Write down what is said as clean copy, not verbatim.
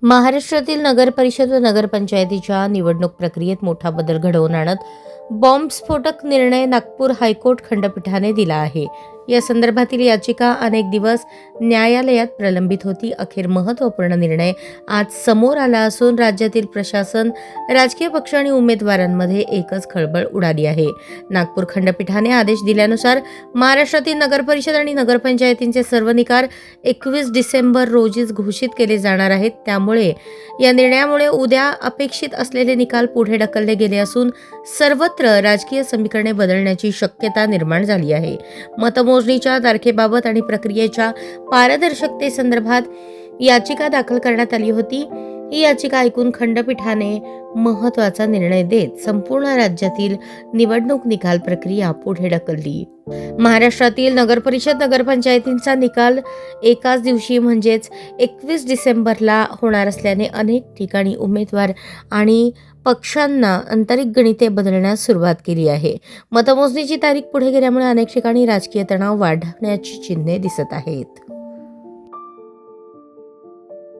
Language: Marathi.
महाराष्ट्रातील नगरपरिषद व नगरपंचायतीच्या निवडणूक प्रक्रियेत मोठा बदल घडवून आणत बॉम्बस्फोटक निर्णय नागपूर हायकोर्ट खंडपीठाने दिला आहे। या संदर्भातील याचिका अनेक दिवस न्यायालयात प्रलंबित होती। अखेर महत्त्वपूर्ण निर्णय आज समोर आला असून राज्यातील प्रशासन, राजकीय पक्ष आणि उमेदवारांमध्ये एकच खळबळ उडाली आहे। नागपूर खंडपीठाने आदेश दिल्यानुसार महाराष्ट्रातील नगरपरिषद आणि नगरपंचायतींचे सर्व निकाल 21 डिसेंबर रोजीच घोषित केले जाणार आहेत। त्यामुळे या निर्णयामुळे उद्या अपेक्षित असलेले निकाल पुढे ढकलले गेले असून सर्वत्र राजकीय समीकरणे बदलण्याची शक्यता निर्माण झाली आहे। मतमोजणीच्या तारखेबाबत आणि प्रक्रियेच्या पारदर्शकतेसंदर्भात याचिका दाखल करण्यात आली होती। ही याचिका ऐकून खंडपीठाने महत्त्वाचा निर्णय देत संपूर्ण राज्यातील निवडणूक निकाल प्रक्रिया पुढे ढकलली। महाराष्ट्रातील नगरपरिषद नगरपंचायतींचा निकाल एकाच दिवशी म्हणजेच 21 डिसेंबरला होणार असल्याने अनेक ठिकाणी उमेदवार आणि पक्षांना आंतरिक गणिते बदलण्यास सुरुवात केली आहे। मतमोजणीची तारीख पुढे गेल्यामुळे अनेक ठिकाणी राजकीय तणाव वाढण्याची चिन्हे दिसत आहेत।